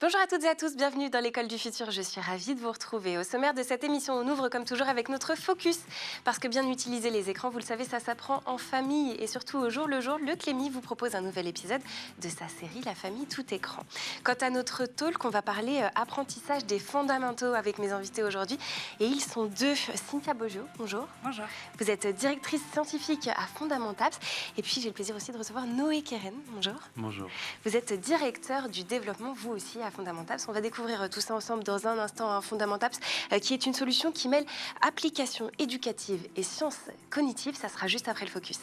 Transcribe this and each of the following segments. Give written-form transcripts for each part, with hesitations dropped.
Bonjour à toutes et à tous, bienvenue dans l'école du futur, je suis ravie de vous retrouver. Au sommaire de cette émission, on ouvre comme toujours avec notre focus, parce que bien utiliser les écrans, vous le savez, ça s'apprend en famille et surtout au jour le jour, le Clémy vous propose un nouvel épisode de sa série La famille tout écran. Quant à notre talk, on va parler apprentissage des fondamentaux avec mes invités aujourd'hui et ils sont deux. Cynthia Beaujeu, bonjour. Bonjour. Vous êtes directrice scientifique à Fondamentaps et puis j'ai le plaisir aussi de recevoir Noé Keren, bonjour. Bonjour. Vous êtes directeur du développement, vous aussi, à Fondamentaps. On va découvrir tout ça ensemble dans un instant. Fondamentaps, qui est une solution qui mêle application éducative et sciences cognitives. Ça sera juste après le focus.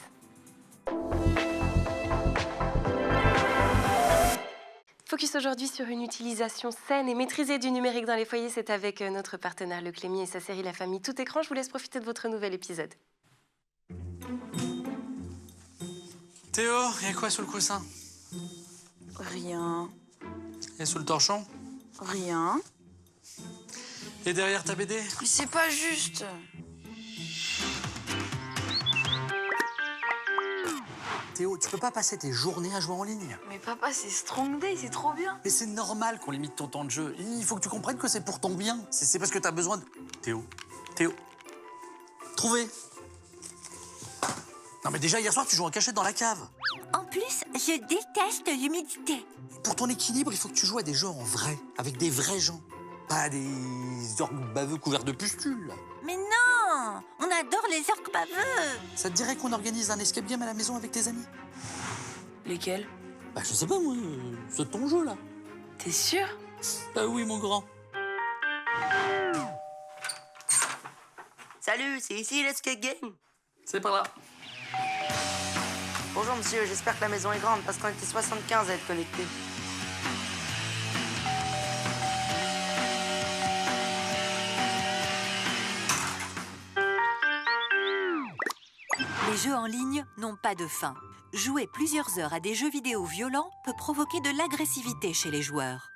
Focus aujourd'hui sur une utilisation saine et maîtrisée du numérique dans les foyers. C'est avec notre partenaire Le Clémy et sa série La famille tout écran. Je vous laisse profiter de votre nouvel épisode. Théo, il y a quoi sous le coussin? Rien. Et sous le torchon? Rien. Et derrière ta BD? Mais c'est pas juste. Théo, tu peux pas passer tes journées à jouer en ligne. Mais papa, c'est Strong Day, c'est trop bien. Mais c'est normal qu'on limite ton temps de jeu. Il faut que tu comprennes que c'est pour ton bien. C'est parce que t'as besoin de... Théo, trouvé. Non mais déjà, hier soir, tu joues en cachette dans la cave. En plus, je déteste l'humidité. Pour ton équilibre, il faut que tu joues à des jeux en vrai, avec des vrais gens. Pas à des orgues baveux couverts de pustules. Mais non, on adore les orques baveux. Ça te dirait qu'on organise un escape game à la maison avec tes amis? Lesquels? Bah je sais pas moi, c'est ton jeu là. T'es sûr? Ah oui mon grand. Salut, c'est ici l'Escape Game. C'est par là. Bonjour monsieur, j'espère que la maison est grande parce qu'on était 75 à être connectés. Les jeux en ligne n'ont pas de fin. Jouer plusieurs heures à des jeux vidéo violents peut provoquer de l'agressivité chez les joueurs.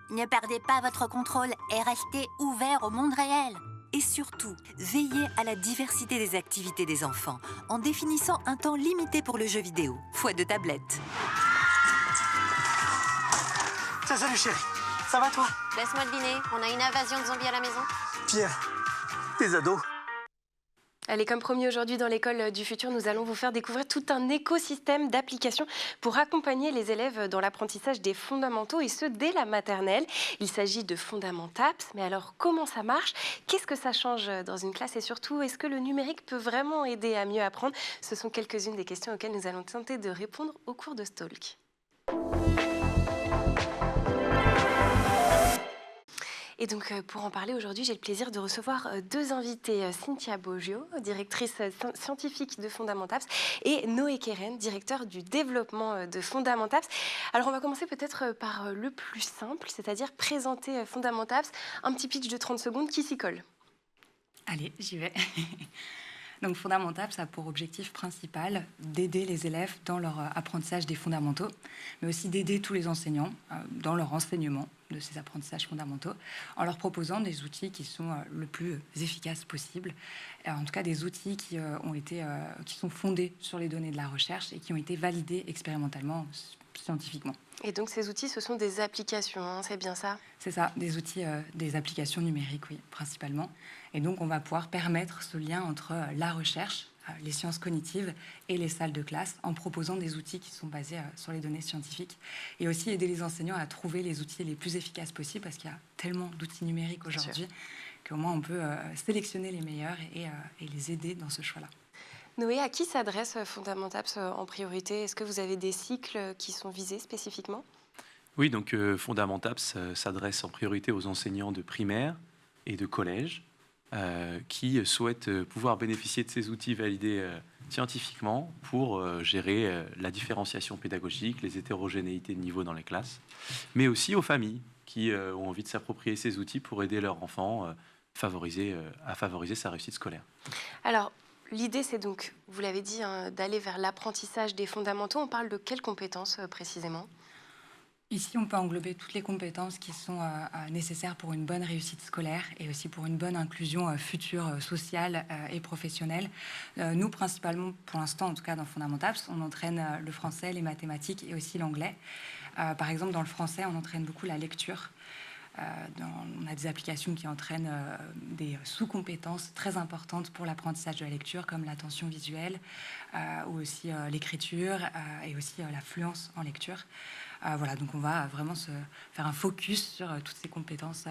Ne perdez pas votre contrôle et restez ouvert au monde réel. Et surtout, veillez à la diversité des activités des enfants en définissant un temps limité pour le jeu vidéo, fois de tablette. Salut chérie, ça va toi? Laisse-moi deviner, on a une invasion de zombies à la maison? Pierre, tes ados. Allez, comme promis aujourd'hui dans l'école du futur, nous allons vous faire découvrir tout un écosystème d'applications pour accompagner les élèves dans l'apprentissage des fondamentaux et ce, dès la maternelle. Il s'agit de Fondamentaps, mais alors comment ça marche? Qu'est-ce que ça change dans une classe? Et surtout, est-ce que le numérique peut vraiment aider à mieux apprendre? Ce sont quelques-unes des questions auxquelles nous allons tenter de répondre au cours de ce talk. Et donc, pour en parler aujourd'hui, j'ai le plaisir de recevoir deux invités. Cynthia Beaujeu, directrice scientifique de Fondamentaps, et Noé Keren, directeur du développement de Fondamentaps. Alors, on va commencer peut-être par le plus simple, c'est-à-dire présenter Fondamentaps. Un petit pitch de 30 secondes qui s'y colle. Allez, j'y vais. Donc Fondamentaps a pour objectif principal d'aider les élèves dans leur apprentissage des fondamentaux, mais aussi d'aider tous les enseignants dans leur enseignement de ces apprentissages fondamentaux, en leur proposant des outils qui sont le plus efficaces possible, en tout cas des outils qui sont fondés sur les données de la recherche et qui ont été validés expérimentalement, scientifiquement. Et donc ces outils, ce sont des applications, hein, c'est bien ça? C'est ça, des outils, des applications numériques, oui, principalement. Et donc, on va pouvoir permettre ce lien entre la recherche, les sciences cognitives et les salles de classe en proposant des outils qui sont basés sur les données scientifiques et aussi aider les enseignants à trouver les outils les plus efficaces possibles parce qu'il y a tellement d'outils numériques aujourd'hui qu'au moins on peut sélectionner les meilleurs et les aider dans ce choix-là. Noé, à qui s'adresse Fondamentaps en priorité? Est-ce que vous avez des cycles qui sont visés spécifiquement? Oui, donc Fondamentaps s'adresse en priorité aux enseignants de primaire et de collège qui souhaitent pouvoir bénéficier de ces outils validés scientifiquement pour gérer la différenciation pédagogique, les hétérogénéités de niveau dans les classes, mais aussi aux familles qui ont envie de s'approprier ces outils pour aider leur enfant à favoriser sa réussite scolaire. Alors, l'idée, c'est donc, vous l'avez dit, hein, d'aller vers l'apprentissage des fondamentaux. On parle de quelles compétences précisément? Ici, on peut englober toutes les compétences qui sont nécessaires pour une bonne réussite scolaire et aussi pour une bonne inclusion future sociale et professionnelle. Nous, principalement, pour l'instant, en tout cas dans Fondamentaps, on entraîne le français, les mathématiques et aussi l'anglais. Par exemple, dans le français, on entraîne beaucoup la lecture. On a des applications qui entraînent des sous-compétences très importantes pour l'apprentissage de la lecture, comme l'attention visuelle, ou aussi l'écriture, et aussi la fluence en lecture. Voilà, donc on va vraiment se faire un focus sur toutes ces compétences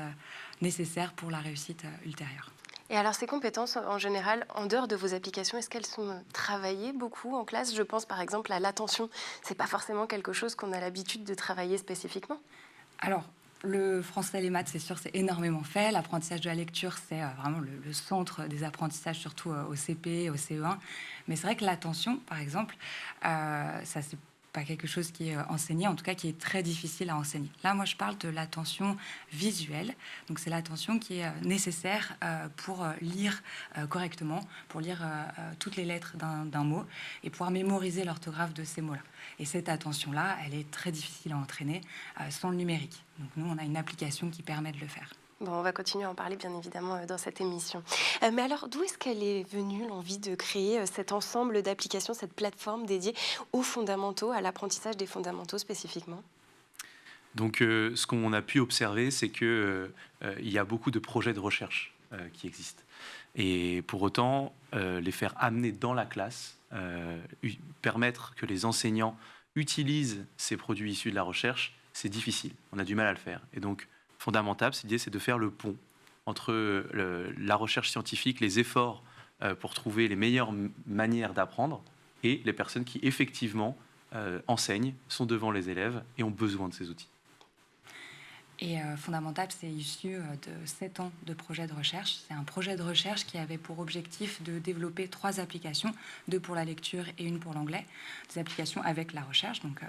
nécessaires pour la réussite ultérieure. Et alors, ces compétences, en général, en dehors de vos applications, est-ce qu'elles sont travaillées beaucoup en classe? Je pense par exemple à l'attention. C'est pas forcément quelque chose qu'on a l'habitude de travailler spécifiquement. Alors, le français et les maths, c'est sûr, c'est énormément fait. L'apprentissage de la lecture, c'est vraiment le centre des apprentissages, surtout au CP, au CE1. Mais c'est vrai que l'attention, par exemple, ça, c'est pas quelque chose qui est enseigné, en tout cas qui est très difficile à enseigner. Là, moi, je parle de l'attention visuelle. Donc, c'est l'attention qui est nécessaire pour lire correctement, pour lire toutes les lettres d'un mot et pouvoir mémoriser l'orthographe de ces mots-là. Et cette attention-là, elle est très difficile à entraîner sans le numérique. Donc, nous, on a une application qui permet de le faire. Bon, on va continuer à en parler, bien évidemment, dans cette émission. Mais alors, d'où est-ce qu'elle est venue, l'envie de créer cet ensemble d'applications, cette plateforme dédiée aux fondamentaux, à l'apprentissage des fondamentaux spécifiquement? Donc, ce qu'on a pu observer, c'est qu'il y a beaucoup de projets de recherche qui existent. Et pour autant, les faire amener dans la classe, permettre que les enseignants utilisent ces produits issus de la recherche, c'est difficile. On a du mal à le faire. Et donc, Fondamentaps, l'idée, c'est de faire le pont entre la recherche scientifique, les efforts pour trouver les meilleures manières d'apprendre et les personnes qui, effectivement, enseignent, sont devant les élèves et ont besoin de ces outils. Et Fondamentaps, c'est issu de 7 ans de projet de recherche. C'est un projet de recherche qui avait pour objectif de développer 3 applications, 2 pour la lecture et 1 pour l'anglais. Des applications avec la recherche. Donc,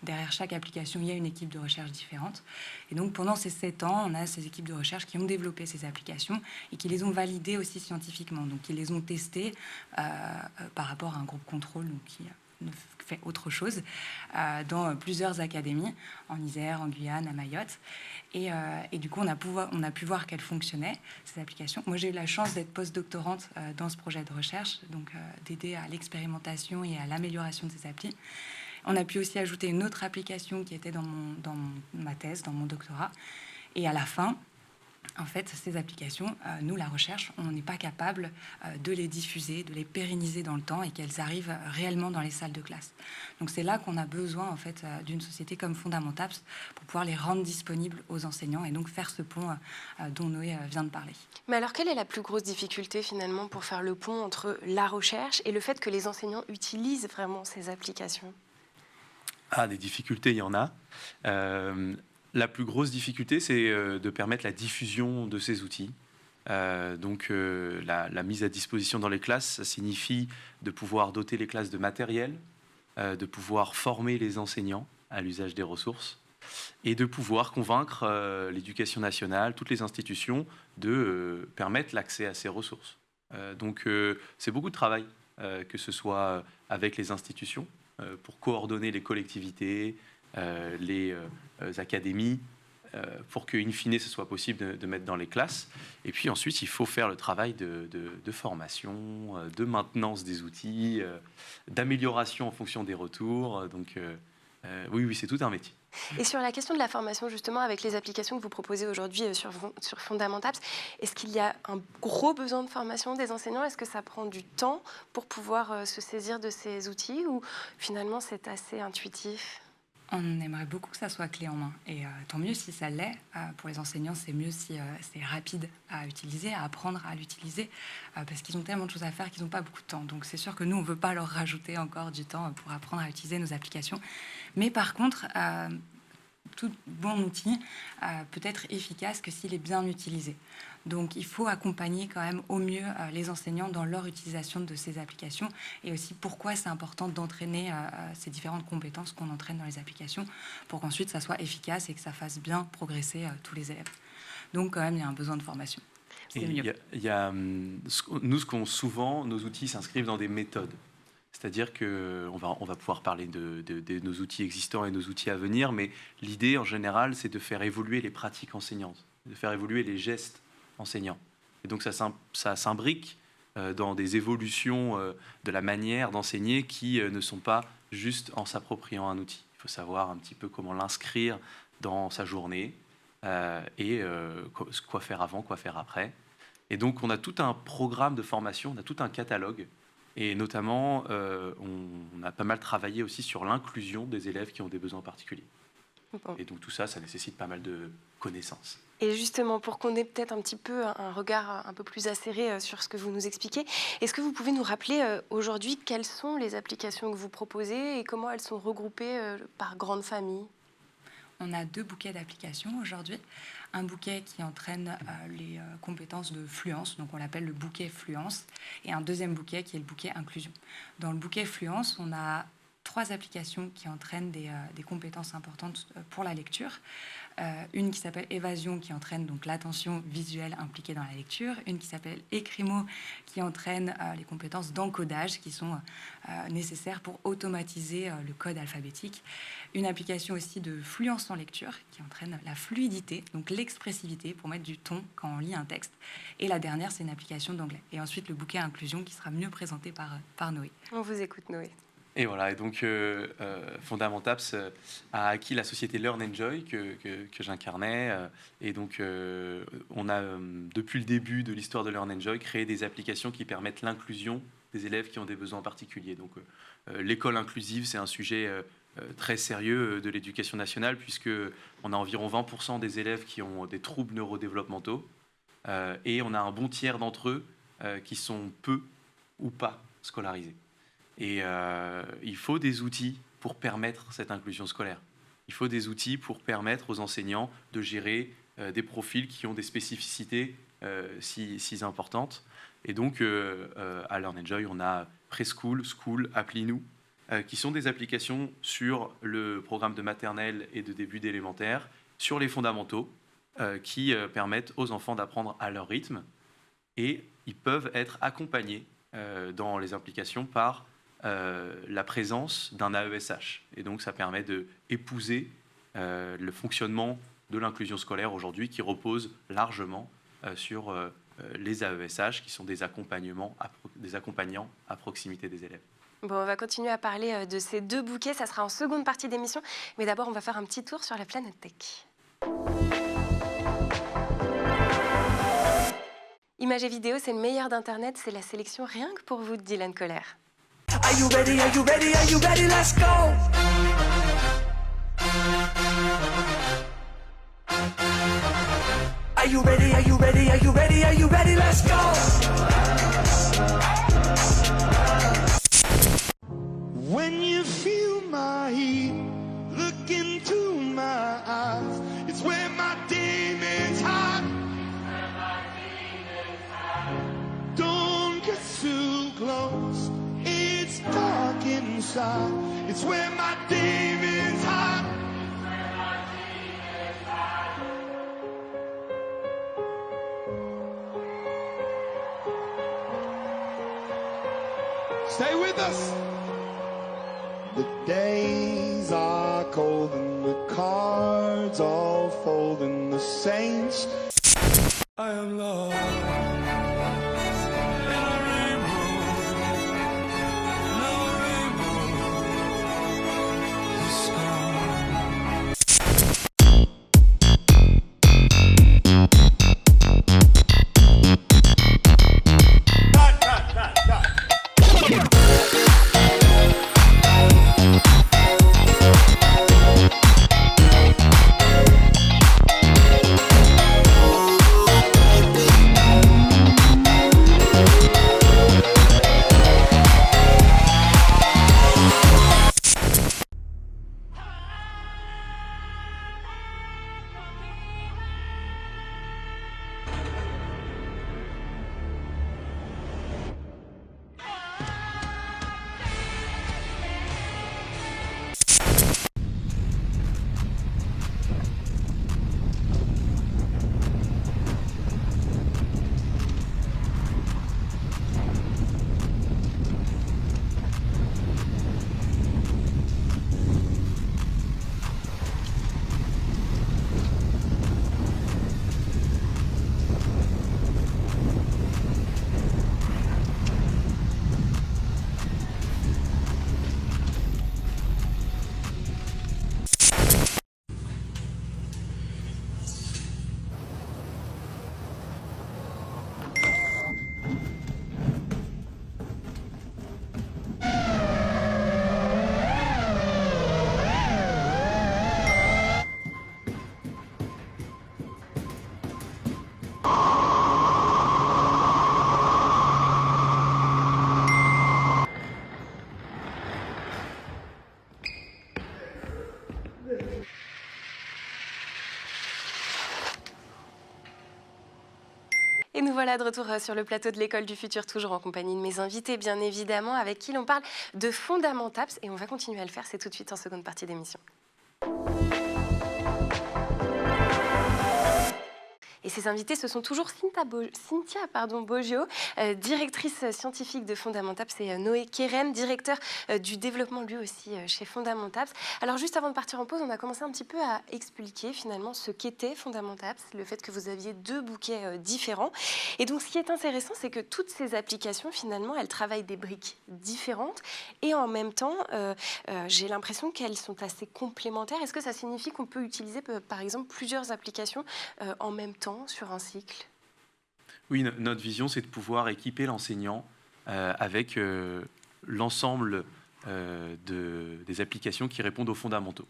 derrière chaque application, il y a une équipe de recherche différente. Et donc, pendant ces 7 ans, on a ces équipes de recherche qui ont développé ces applications et qui les ont validées aussi scientifiquement. Donc, qui les ont testées par rapport à un groupe contrôle, donc qui fait autre chose, dans plusieurs académies, en Isère, en Guyane, à Mayotte. Et du coup, on a pu voir qu'elles fonctionnaient, ces applications. Moi, j'ai eu la chance d'être postdoctorante dans ce projet de recherche, donc d'aider à l'expérimentation et à l'amélioration de ces applis. On a pu aussi ajouter une autre application qui était dans ma thèse, dans mon doctorat. Et à la fin, en fait, ces applications, nous, la recherche, on n'est pas capable de les diffuser, de les pérenniser dans le temps et qu'elles arrivent réellement dans les salles de classe. Donc c'est là qu'on a besoin en fait d'une société comme Fondamentaps pour pouvoir les rendre disponibles aux enseignants et donc faire ce pont dont Noé vient de parler. Mais alors, quelle est la plus grosse difficulté finalement pour faire le pont entre la recherche et le fait que les enseignants utilisent vraiment ces applications? Ah, des difficultés, il y en a. La plus grosse difficulté, c'est de permettre la diffusion de ces outils. Donc, la mise à disposition dans les classes, ça signifie de pouvoir doter les classes de matériel, de pouvoir former les enseignants à l'usage des ressources et de pouvoir convaincre l'éducation nationale, toutes les institutions, de permettre l'accès à ces ressources. Donc, c'est beaucoup de travail, que ce soit avec les institutions, pour coordonner les collectivités, les académies, pour qu'in fine, ce soit possible de mettre dans les classes. Et puis ensuite, il faut faire le travail de formation, de maintenance des outils, d'amélioration en fonction des retours. Donc oui, c'est tout un métier. Et sur la question de la formation, justement, avec les applications que vous proposez aujourd'hui sur Fondamentaps, est-ce qu'il y a un gros besoin de formation des enseignants? Est-ce que ça prend du temps pour pouvoir se saisir de ces outils ou finalement c'est assez intuitif? On aimerait beaucoup que ça soit clé en main. Et tant mieux si ça l'est. Pour les enseignants, c'est mieux si c'est rapide à utiliser, à apprendre à l'utiliser, parce qu'ils ont tellement de choses à faire qu'ils n'ont pas beaucoup de temps. Donc c'est sûr que nous, on ne veut pas leur rajouter encore du temps pour apprendre à utiliser nos applications. Mais par contre, tout bon outil peut être efficace que s'il est bien utilisé. Donc il faut accompagner quand même au mieux les enseignants dans leur utilisation de ces applications et aussi pourquoi c'est important d'entraîner ces différentes compétences qu'on entraîne dans les applications pour qu'ensuite ça soit efficace et que ça fasse bien progresser tous les élèves. Donc quand même, il y a un besoin de formation. Nous, ce qu'on souvent, nos outils s'inscrivent dans des méthodes. C'est-à-dire qu'on va pouvoir parler de nos outils existants et nos outils à venir, mais l'idée en général, c'est de faire évoluer les pratiques enseignantes, de faire évoluer les gestes enseignants. Et donc ça s'imbrique dans des évolutions de la manière d'enseigner qui ne sont pas juste en s'appropriant un outil. Il faut savoir un petit peu comment l'inscrire dans sa journée et quoi faire avant, quoi faire après. Et donc on a tout un programme de formation, on a tout un catalogue. Et notamment, on a pas mal travaillé aussi sur l'inclusion des élèves qui ont des besoins particuliers. Bon. Et donc tout ça, ça nécessite pas mal de connaissances. Et justement, pour qu'on ait peut-être un petit peu un regard un peu plus acéré sur ce que vous nous expliquez, est-ce que vous pouvez nous rappeler aujourd'hui quelles sont les applications que vous proposez et comment elles sont regroupées par grande famille ? On a 2 bouquets d'applications aujourd'hui. Un bouquet qui entraîne les compétences de fluence, donc on l'appelle le bouquet fluence, et un deuxième bouquet qui est le bouquet inclusion. Dans le bouquet fluence, on a 3 applications qui entraînent des compétences importantes pour la lecture. Une qui s'appelle Évasion, qui entraîne donc l'attention visuelle impliquée dans la lecture. Une qui s'appelle Écrimo, qui entraîne les compétences d'encodage qui sont nécessaires pour automatiser le code alphabétique. Une application aussi de fluence en lecture, qui entraîne la fluidité, donc l'expressivité, pour mettre du ton quand on lit un texte. Et la dernière, c'est une application d'anglais. Et ensuite, le bouquet inclusion, qui sera mieux présenté par Noé. On vous écoute, Noé. Et voilà, et donc Fondamentaps a acquis la société Learn Enjoy que j'incarnais. Et donc on a, depuis le début de l'histoire de Learn Enjoy, créé des applications qui permettent l'inclusion des élèves qui ont des besoins particuliers. Donc l'école inclusive, c'est un sujet très sérieux de l'éducation nationale, puisqu'on a environ 20% des élèves qui ont des troubles neurodéveloppementaux. Et on a un bon tiers d'entre eux qui sont peu ou pas scolarisés. Et il faut des outils pour permettre cette inclusion scolaire. Il faut des outils pour permettre aux enseignants de gérer des profils qui ont des spécificités si importantes. Et donc, à Learn Enjoy, on a Preschool, School, Appli-nous, qui sont des applications sur le programme de maternelle et de début d'élémentaire, sur les fondamentaux, qui permettent aux enfants d'apprendre à leur rythme. Et ils peuvent être accompagnés dans les applications par la présence d'un AESH. Et donc, ça permet d'épouser le fonctionnement de l'inclusion scolaire aujourd'hui, qui repose largement sur les AESH, qui sont des accompagnants à proximité des élèves. Bon, on va continuer à parler de ces 2 bouquets. Ça sera en seconde partie d'émission. Mais d'abord, on va faire un petit tour sur la planète Tech. Images et vidéos, c'est le meilleur d'Internet. C'est la sélection rien que pour vous de Dylan Kohler. Are you ready? Are you ready? Are you ready? Let's go! Are you ready? Are you ready? Are you ready? Are you ready? Let's go! When you feel my heat, look into my eyes. It's where my demons hide. Don't get too close. It's dark inside. It's where my demons hide. Stay with us. The days are cold and the cards all fold and the saints. I am lost. nous voilà de retour sur le plateau de l'École du Futur, toujours en compagnie de mes invités, bien évidemment, avec qui l'on parle de Fondamentaps. Et on va continuer à le faire, c'est tout de suite en seconde partie d'émission. Et ces invités, ce sont toujours Cynthia Boggio, directrice scientifique de Fondamentaps, et Noé Keren, directeur du développement lui aussi chez Fondamentaps. Alors juste avant de partir en pause, on a commencé un petit peu à expliquer finalement ce qu'était Fondamentaps, le fait que vous aviez 2 bouquets différents. Et donc ce qui est intéressant, c'est que toutes ces applications, finalement, elles travaillent des briques différentes et en même temps, j'ai l'impression qu'elles sont assez complémentaires. Est-ce que ça signifie qu'on peut utiliser par exemple plusieurs applications en même temps sur un cycle? Oui, notre vision, c'est de pouvoir équiper l'enseignant avec l'ensemble des applications qui répondent aux fondamentaux.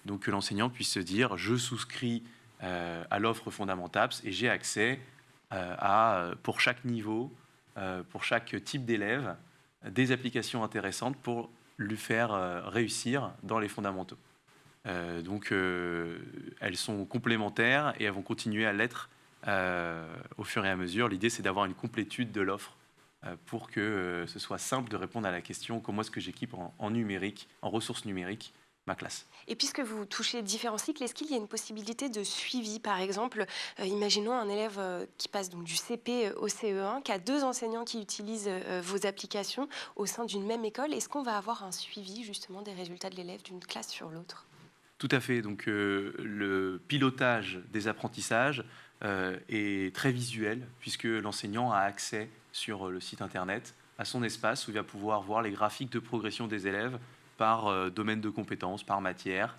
Donc que l'enseignant puisse se dire, je souscris à l'offre Fondamentaps et j'ai accès pour chaque niveau, pour chaque type d'élève, des applications intéressantes pour lui faire réussir dans les fondamentaux. Donc elles sont complémentaires et elles vont continuer à l'être au fur et à mesure. L'idée, c'est d'avoir une complétude de l'offre pour que ce soit simple de répondre à la question comment est-ce que j'équipe en numérique, en ressources numériques, ma classe. Et puisque vous touchez différents cycles, est-ce qu'il y a une possibilité de suivi? Par exemple, imaginons un élève qui passe donc du CP au CE1, qui a 2 enseignants qui utilisent vos applications au sein d'une même école. Est-ce qu'on va avoir un suivi justement des résultats de l'élève d'une classe sur l'autre? Tout à fait. Donc le pilotage des apprentissages est très visuel puisque l'enseignant a accès sur le site internet à son espace où il va pouvoir voir les graphiques de progression des élèves par domaine de compétences, par matière,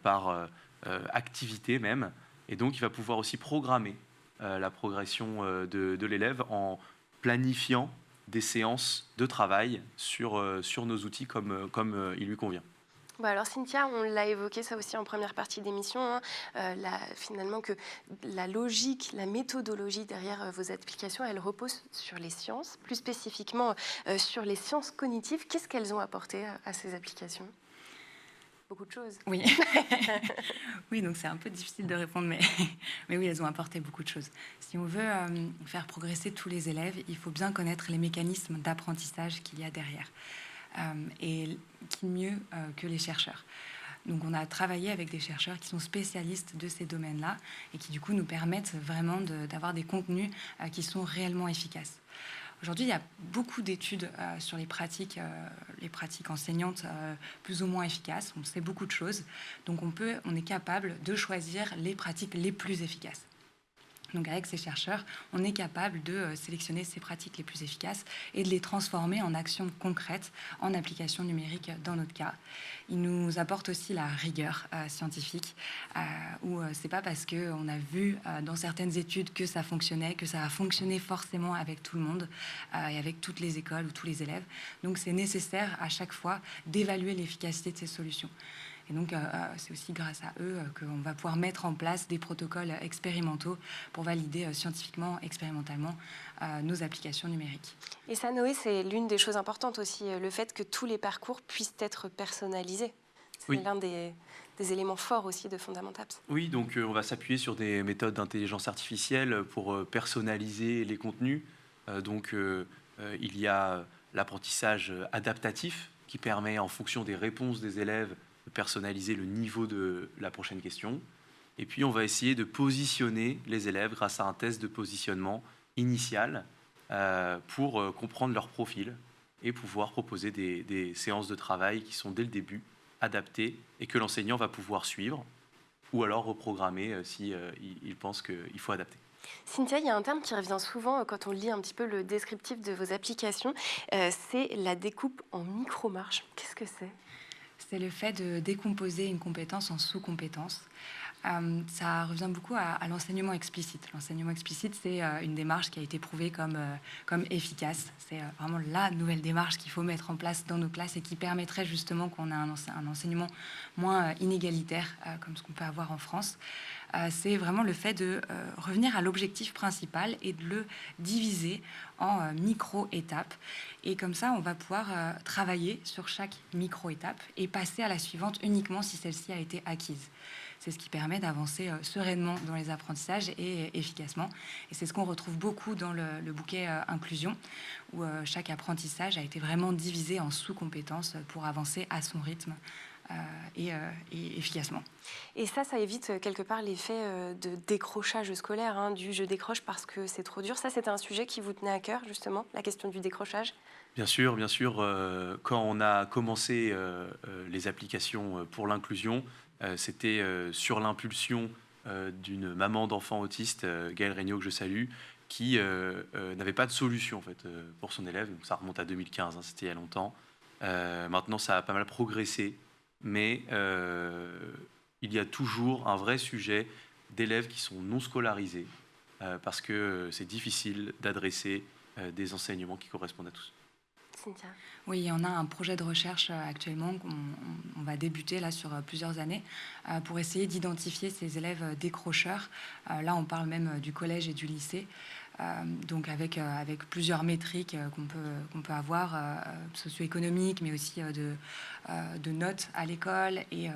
par activité même. Et donc il va pouvoir aussi programmer la progression de l'élève en planifiant des séances de travail sur nos outils comme il lui convient. Bah alors Cynthia, on l'a évoqué ça aussi en première partie d'émission, finalement que la logique, la méthodologie derrière vos applications, elle repose sur les sciences, plus spécifiquement sur les sciences cognitives. Qu'est-ce qu'elles ont apporté à ces applications? Beaucoup de choses. Oui, oui, donc c'est un peu difficile de répondre, mais oui, elles ont apporté beaucoup de choses. Si on veut faire progresser tous les élèves, il faut bien connaître les mécanismes d'apprentissage qu'il y a derrière. Et qui mieux que les chercheurs. Donc on a travaillé avec des chercheurs qui sont spécialistes de ces domaines-là et qui du coup nous permettent vraiment d'avoir des contenus qui sont réellement efficaces. Aujourd'hui, il y a beaucoup d'études sur les pratiques enseignantes plus ou moins efficaces. On sait beaucoup de choses. Donc on est capable de choisir les pratiques les plus efficaces. Donc avec ces chercheurs, on est capable de sélectionner ces pratiques les plus efficaces et de les transformer en actions concrètes, en applications numériques dans notre cas. Ils nous apportent aussi la rigueur scientifique, où c'est pas parce qu'on a vu dans certaines études que ça fonctionnait, que ça a fonctionné forcément avec tout le monde et avec toutes les écoles ou tous les élèves. Donc c'est nécessaire à chaque fois d'évaluer l'efficacité de ces solutions. Et donc, c'est aussi grâce à eux qu'on va pouvoir mettre en place des protocoles expérimentaux pour valider scientifiquement, expérimentalement nos applications numériques. Et ça, Noé, c'est l'une des choses importantes aussi, le fait que tous les parcours puissent être personnalisés. C'est l'un des éléments forts aussi de Fondamentaps. Oui, donc on va s'appuyer sur des méthodes d'intelligence artificielle pour personnaliser les contenus. Il y a l'apprentissage adaptatif qui permet, en fonction des réponses des élèves, personnaliser le niveau de la prochaine question. Et puis, on va essayer de positionner les élèves grâce à un test de positionnement initial pour comprendre leur profil et pouvoir proposer des séances de travail qui sont dès le début adaptées et que l'enseignant va pouvoir suivre ou alors reprogrammer si il pense qu'il faut adapter. Cynthia, il y a un terme qui revient souvent quand on lit un petit peu le descriptif de vos applications, c'est la découpe en micro-marches. Qu'est-ce que c'est ? C'est le fait de décomposer une compétence en sous-compétences. Ça revient beaucoup à l'enseignement explicite. L'enseignement explicite, c'est une démarche qui a été prouvée comme efficace. C'est vraiment la nouvelle démarche qu'il faut mettre en place dans nos classes et qui permettrait justement qu'on ait un enseignement moins inégalitaire, comme ce qu'on peut avoir en France. c'est vraiment le fait de revenir à l'objectif principal et de le diviser en micro-étapes. Et comme ça, on va pouvoir travailler sur chaque micro-étape et passer à la suivante uniquement si celle-ci a été acquise. C'est ce qui permet d'avancer sereinement dans les apprentissages et efficacement. Et c'est ce qu'on retrouve beaucoup dans le bouquet inclusion, où chaque apprentissage a été vraiment divisé en sous-compétences pour avancer à son rythme et efficacement. Et ça évite quelque part l'effet de décrochage scolaire, hein, du je décroche parce que c'est trop dur. Ça, c'était un sujet qui vous tenait à cœur, justement, la question du décrochage? Bien sûr, bien sûr. Quand on a commencé les applications pour l'inclusion, c'était sur l'impulsion d'une maman d'enfant autiste, Gaëlle Regnault, que je salue, qui n'avait pas de solution en fait, pour son élève. Donc, ça remonte à 2015, hein, c'était il y a longtemps. Maintenant, ça a pas mal progressé, mais il y a toujours un vrai sujet d'élèves qui sont non scolarisés, parce que c'est difficile d'adresser des enseignements qui correspondent à tous. Cynthia. Oui, on a un projet de recherche actuellement qu'on va débuter là sur plusieurs années pour essayer d'identifier ces élèves décrocheurs. Là, on parle même du collège et du lycée. Donc avec plusieurs métriques qu'on peut avoir, socio-économiques, mais aussi de notes à l'école et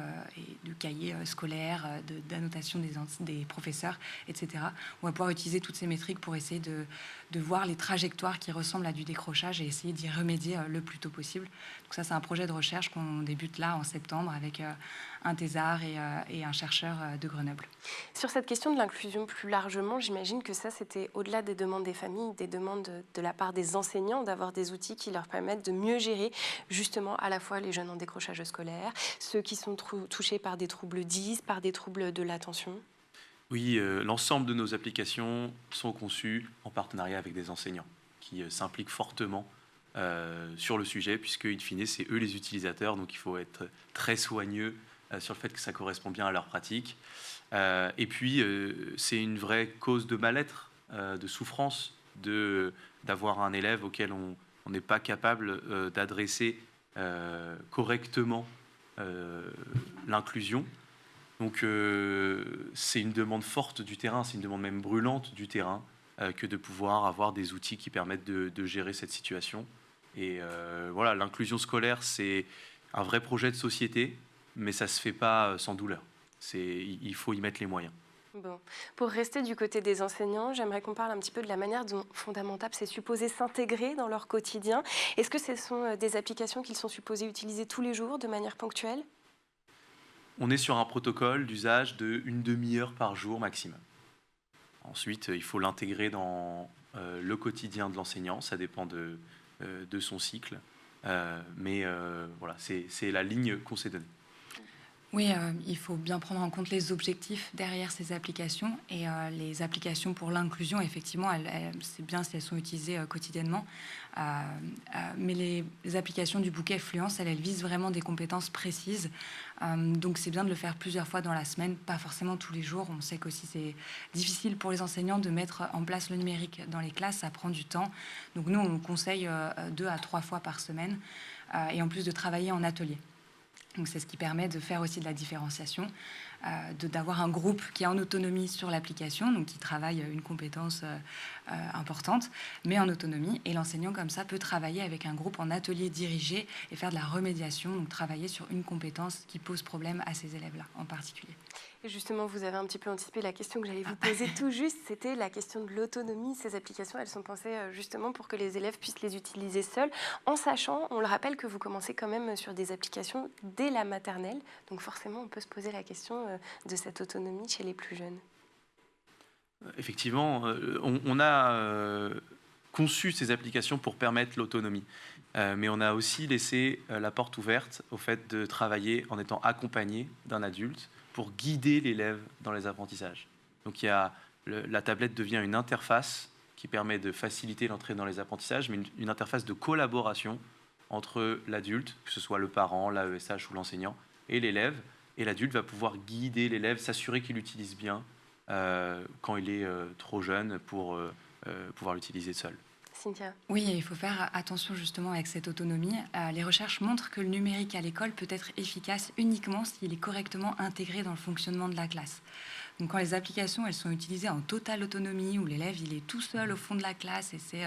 de cahiers scolaires, d'annotation des professeurs, etc. On va pouvoir utiliser toutes ces métriques pour essayer de voir les trajectoires qui ressemblent à du décrochage et essayer d'y remédier le plus tôt possible. Donc ça, c'est un projet de recherche qu'on débute là en septembre avec un thésard et un chercheur de Grenoble. Sur cette question de l'inclusion plus largement, j'imagine que ça, c'était au-delà des demandes des familles, des demandes de la part des enseignants, d'avoir des outils qui leur permettent de mieux gérer justement à la fois les jeunes en décrochage scolaire, ceux qui sont touchés par des troubles 10, par des troubles de l'attention. Oui, l'ensemble de nos applications sont conçues en partenariat avec des enseignants qui s'impliquent fortement sur le sujet, puisque, in fine, c'est eux les utilisateurs, donc il faut être très soigneux sur le fait que ça correspond bien à leur pratique. Et puis, c'est une vraie cause de mal-être, de souffrance, d'avoir un élève auquel on n'est pas capable d'adresser correctement l'inclusion. Donc, c'est une demande forte du terrain, c'est une demande même brûlante du terrain, que de pouvoir avoir des outils qui permettent de gérer cette situation. Et voilà, l'inclusion scolaire, c'est un vrai projet de société, mais ça ne se fait pas sans douleur. Il faut y mettre les moyens. Bon. Pour rester du côté des enseignants, j'aimerais qu'on parle un petit peu de la manière dont Fondamentaps est supposé s'intégrer dans leur quotidien. Est-ce que ce sont des applications qu'ils sont supposés utiliser tous les jours de manière ponctuelle? On est sur un protocole d'usage d'une demi-heure par jour maximum. Ensuite, il faut l'intégrer dans le quotidien de l'enseignant. Ça dépend de son cycle. Mais voilà, c'est la ligne qu'on s'est donnée. Oui, il faut bien prendre en compte les objectifs derrière ces applications. Et les applications pour l'inclusion, effectivement, c'est bien si elles sont utilisées quotidiennement. Mais les applications du bouquet Fluence, elles visent vraiment des compétences précises. Donc c'est bien de le faire plusieurs fois dans la semaine, pas forcément tous les jours. On sait qu'aussi c'est difficile pour les enseignants de mettre en place le numérique dans les classes, ça prend du temps. Donc nous, on conseille 2 à 3 fois par semaine, et en plus de travailler en atelier. Donc c'est ce qui permet de faire aussi de la différenciation, d'avoir un groupe qui est en autonomie sur l'application, donc qui travaille une compétence importante, mais en autonomie. Et l'enseignant, comme ça, peut travailler avec un groupe en atelier dirigé et faire de la remédiation, donc travailler sur une compétence qui pose problème à ces élèves-là en particulier. Et justement, vous avez un petit peu anticipé la question que j'allais vous poser tout juste, c'était la question de l'autonomie. Ces applications, elles sont pensées justement pour que les élèves puissent les utiliser seuls, en sachant, on le rappelle, que vous commencez quand même sur des applications dès la maternelle. Donc forcément, on peut se poser la question de cette autonomie chez les plus jeunes. Effectivement, on a conçu ces applications pour permettre l'autonomie. Mais on a aussi laissé la porte ouverte au fait de travailler en étant accompagné d'un adulte pour guider l'élève dans les apprentissages. Donc la tablette devient une interface qui permet de faciliter l'entrée dans les apprentissages, mais une interface de collaboration entre l'adulte, que ce soit le parent, l'AESH ou l'enseignant, et l'élève. Et l'adulte va pouvoir guider l'élève, s'assurer qu'il l'utilise bien quand il est trop jeune pour pouvoir l'utiliser seul. Cynthia. Oui, il faut faire attention justement avec cette autonomie. Les recherches montrent que le numérique à l'école peut être efficace uniquement s'il est correctement intégré dans le fonctionnement de la classe. Donc quand les applications elles sont utilisées en totale autonomie, où l'élève il est tout seul au fond de la classe et c'est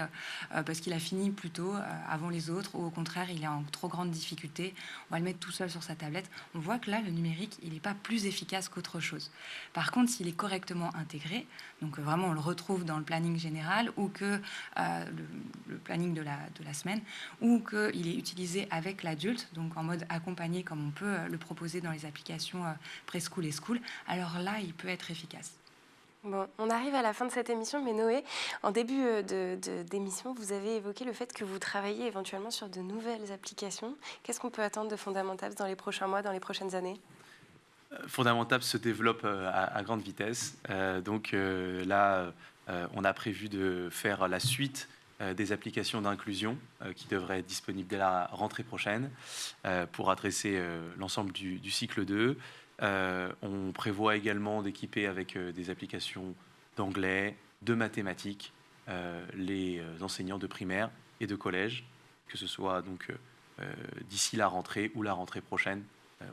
parce qu'il a fini plus tôt avant les autres, ou au contraire il est en trop grande difficulté, on va le mettre tout seul sur sa tablette, on voit que là le numérique il n'est pas plus efficace qu'autre chose. Par contre, s'il est correctement intégré, donc vraiment on le retrouve dans le planning général, ou que le planning de la semaine, ou qu'il est utilisé avec l'adulte, donc en mode accompagné comme on peut le proposer dans les applications Preschool et School, alors là il peut être efficace. Bon, on arrive à la fin de cette émission, mais Noé, en début d'émission, vous avez évoqué le fait que vous travaillez éventuellement sur de nouvelles applications. Qu'est-ce qu'on peut attendre de Fondamentaps dans les prochains mois, dans les prochaines années ? Fondamentaps se développe à grande vitesse. Là, on a prévu de faire la suite des applications d'inclusion qui devraient être disponibles dès la rentrée prochaine pour adresser l'ensemble du cycle 2. On prévoit également d'équiper avec des applications d'anglais, de mathématiques, les enseignants de primaire et de collège, que ce soit donc d'ici la rentrée ou la rentrée prochaine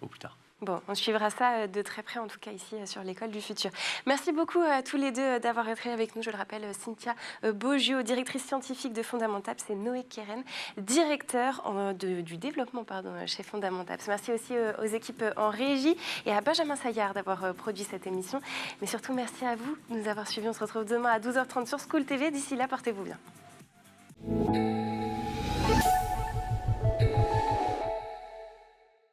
au plus tard. Bon, on suivra ça de très près, en tout cas ici sur l'École du Futur. Merci beaucoup à tous les deux d'avoir été avec nous. Je le rappelle, Cynthia Beaugiot, directrice scientifique de Fondamentaps, et Noé Keren, directeur du développement chez Fondamentaps. Merci aussi aux équipes en régie et à Benjamin Saillard d'avoir produit cette émission. Mais surtout, merci à vous de nous avoir suivis. On se retrouve demain à 12h30 sur School TV. D'ici là, portez-vous bien.